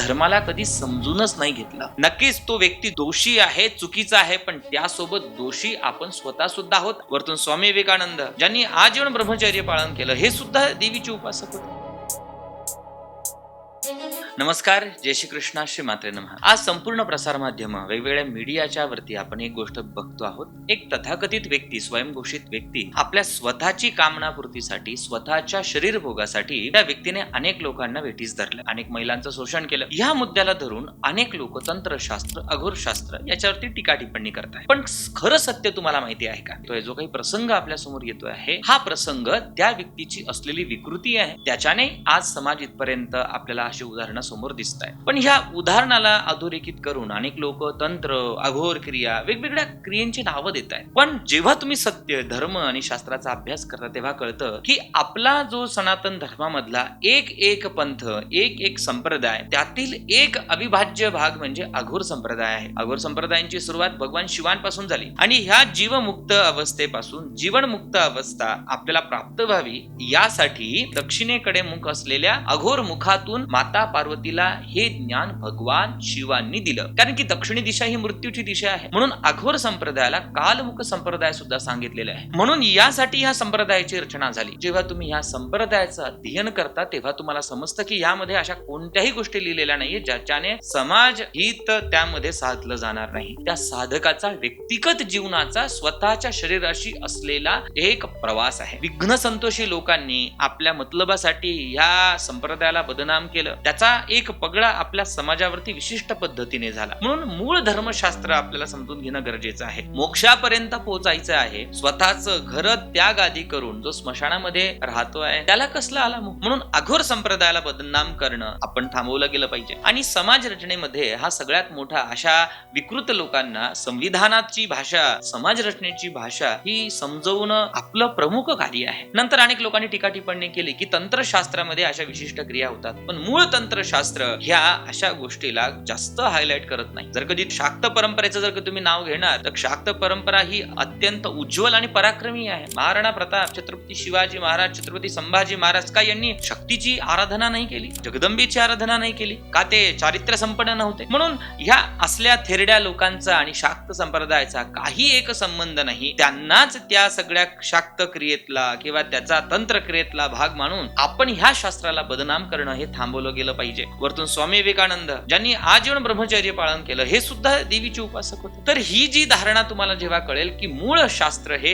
धर्माला कधी समजूनच नाही घेतलं. नक्कीच तो व्यक्ती दोषी आहे, चुकीचा आहे, पण त्यासोबत दोषी आपण स्वतः सुद्धा आहोत. वरतून स्वामी विवेकानंद ज्यांनी आजीवन ब्रह्मचर्य पालन केलं, हे सुद्धा देवीचे उपासक होते. नमस्कार, जय श्री कृष्णा, श्री मात्रे नमः. आज संपूर्ण प्रसार माध्यम वेगवेगळ्या मीडियाच्या वरती आपण एक गोष्ट बघतो आहोत. एक तथाकथित व्यक्ती, स्वयंघोषित व्यक्ती आपल्या स्वतःची कामनापूर्तीसाठी, स्वतःच्या शरीर भोगासाठी त्या व्यक्तीने अनेक लोकांना वेठीस धरलं, अनेक महिलांचं शोषण केलं. या मुद्द्याला धरून अनेक लोक तंत्रशास्त्र, अघोरशास्त्र याच्यावरती टीका टिप्पणी करतात. पण खरं सत्य तुम्हाला माहिती आहे का? तो जो काही प्रसंग आपल्या समोर येतो आहे, हा प्रसंग त्या व्यक्तीची असलेली विकृती आहे. त्याच्याने आज समाज इथपर्यंत आपल्याला अशी उदाहरणं समोर दिसत आहे. पण ह्या उदाहरणाला अधोरेखित करून अनेक लोक तंत्र, अघोर क्रिया, वेगवेगळ्या क्रियांची नावं देत आहेत. पण जेव्हा तुम्ही सत्य, धर्म आणि शास्त्राचा अभ्यास करता तेव्हा कळतं की आपला जो सनातन धर्मामधला एक पंथ, एक संप्रदाय, त्यातील एक अविभाज्य भाग म्हणजे अघोर संप्रदाय आहे. अघोर संप्रदायांची सुरुवात भगवान शिवांपासून झाली आणि ह्या जीवमुक्त अवस्थेपासून जीवनमुक्त अवस्था आपल्याला प्राप्त व्हावी यासाठी दक्षिणेकडे मुख असलेल्या अघोर मुखातून माता पार्वतीला हे ज्ञान भगवान शिवांनी दिलं. कारण की दक्षिणी दिशा ही मृत्यूची दिशा आहे, म्हणून अघोर संप्रदायाला कालमुख संप्रदाय सुद्धा सांगितलेला आहे. म्हणून यासाठी ह्या संप्रदायाची रचना झाली. जेव्हा तुम्ही ह्या संप्रदायाचं अध्ययन करता तेव्हा तुम्हाला समजतं की यामध्ये अशा कोणत्याही गोष्टी लिहिलेल्या नाहीये ज्याच्याने समाज हित त्यामध्ये साधलं जाणार नाही. त्या साधकाचा व्यक्तिगत जीवनाचा, स्वतःच्या शरीराशी असलेला एक प्रवास आहे. विघ्न संतोषी लोकांनी आपल्या मतलबासाठी ह्या संप्रदायाला बदनाम केलं. त्याचा एक पगडा आपल्या समाजावरती विशिष्ट पद्धतीने झाला. म्हणून मूळ धर्मशास्त्र आपल्याला समजून घेणं गरजेचं आहे. मोक्षापर्यंत पोहोचायचं आहे. स्वतःच घर त्याग आदी करून जो स्मशानामध्ये राहतो आहे त्याला कसला आला मोह? म्हणून अघोर संप्रदायाला बदनाम करणं आपण थांबवलं गेलं पाहिजे. आणि समाज रचनेमध्ये हा सगळ्यात मोठा, अशा विकृत लोकांना संविधानाची भाषा, समाज रचनेची भाषा ही समजवणं आपलं प्रमुख कार्य आहे. नंतर अनेक लोकांनी टीका टिप्पणी केली की तंत्रशास्त्रामध्ये अशा विशिष्ट क्रिया होतात, पण मूळ तंत्रशास्त्र ह्या अशा गोष्टीला जास्त हायलाइट करत नाही. जर कधी शाक्त परंपरेचं जर तुम्ही नाव घेणार तर शाक्त परंपरा ही अत्यंत उज्ज्वल आणि पराक्रमी आहे. महाराणा प्रताप, छत्रपती शिवाजी महाराज, छत्रपती संभाजी महाराज का यांनी शक्तीची आराधना नाही केली, जगदंबेची आराधना नाही केली का? ते चारित्र्य संपन्न नव्हते. म्हणून ह्या असल्या थेरड्या लोकांचा आणि शाक्त संप्रदायाचा काही एक संबंध नाही. त्यांनाच त्या सगळ्या शाक्त क्रियेतला किंवा त्याचा तंत्र क्रियेतला भाग मानून आपण ह्या शास्त्राला बदनाम करणं हे थांबवलं गेलं पाहिजे. वरतून स्वामी विवेकानंद ज्यांनी आजीवन ब्रह्मचर्य पालन केलं, हे सुद्धा देवीचे उपासक होते. तर ही जी धारणा तुम्हाला जेव्हा कळेल की मूळ शास्त्र हे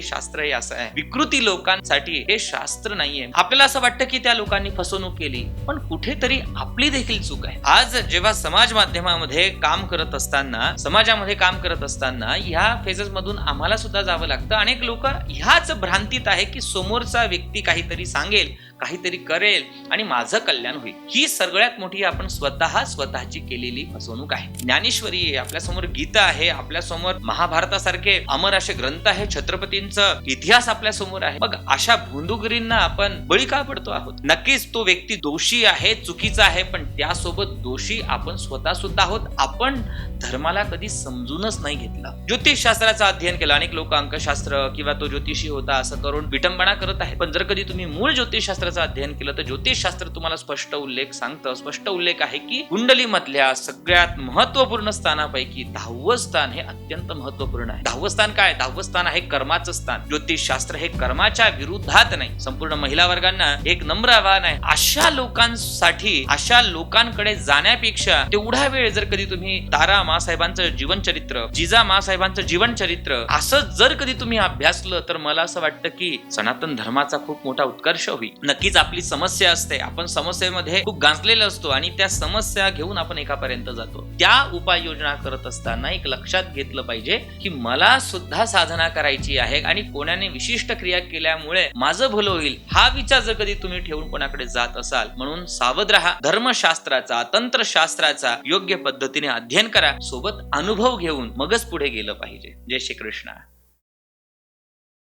असं आहे, विकृती लोकांसाठी हे शास्त्र नाहीये. आपल्याला असं वाटतं की त्या लोकांनी फसवणूक केली, पण कुठेतरी आपली देखील चूक आहे. आज जेव्हा समाज माध्यमामध्ये काम करत असताना, समाजामध्ये काम करत असताना ह्या फेजेस मधून आम्हाला सुद्धा जावं लागतं. अनेक लोक ह्याच भ्रांतीत आहे की समोरचा व्यक्ती काहीतरी सांगेल, काहीतरी करेल आणि माझं कल्याण होईल. ही सगळ्यात मोठी आपण स्वतःची केलेली फसवणूक आहे. ज्ञानेश्वरी आहे, आपल्या समोर गीता आहे, आपल्या समोर महाभारतासारखे अमर असे ग्रंथ आहे, छत्रपतींचा इतिहास आपल्या समोर आहे. मग अशा भोंदूगिरींना आपण बळी का पडतो आहोत? नक्कीच तो व्यक्ती दोषी आहे, चुकीचा आहे, पण त्यासोबत दोषी आपण स्वतः सुद्धा आहोत. आपण धर्माला कधी समजूनच नाही घेतलं. ज्योतिषशास्त्राचं अध्ययन केलं, अनेक लोक अंकशास्त्र किंवा तो ज्योतिषी होता असं करून विटंबना करत आहेत. पण जर कधी तुम्ही मूळ ज्योतिषशास्त्राचं अध्ययन केलं तर ज्योतिषशास्त्र तुम्हाला स्पष्ट उल्लेख आहे की कुंडली मधल्या सगळ्यात महत्वपूर्ण स्थानापैकी 10वं स्थान हे अत्यंत महत्वपूर्ण आहे. 10वं स्थान काय? 10वं स्थान आहे कर्माचं स्थान. ज्योतिषशास्त्र हे कर्माच्या विरुद्धात नाही. संपूर्ण महिला वर्गांना एक नम्र आवाहन आहे, अशा लोकांसाठी, अशा लोकांकडे जाण्यापेक्षा तेवढा वेळ जर कधी तुम्ही तारा मासाहेबांचं जीवनचरित्र, जिजा मासाहेबांचं जीवनचरित्र असं जर कधी तुम्ही अभ्यासलं तर मला असं वाटतं की सनातन धर्माचा खूप मोठा उत्कर्ष होईल. नक्कीच आपली समस्या असते, आपण समस्येमध्ये खूप गांजलेलो असतो आणि त्या समस्या घेऊन आपण एकापर्यंत जातो. त्या उपाययोजना करत असताना एक लक्षात घेतलं पाहिजे की मला सुद्धा साधना करायची आहे आणि कोणाने विशिष्ट क्रिया केल्यामुळे माझं भलं होईल हा विचार जर कधी तुम्ही ठेवून कोणाकडे जात असाल, म्हणून सावध राहा. धर्मशास्त्राचा, तंत्रशास्त्राचा योग्य पद्धतीने अध्ययन करा, सोबत अनुभव घेऊन मगच पुढे गेलं पाहिजे. जय श्री कृष्ण.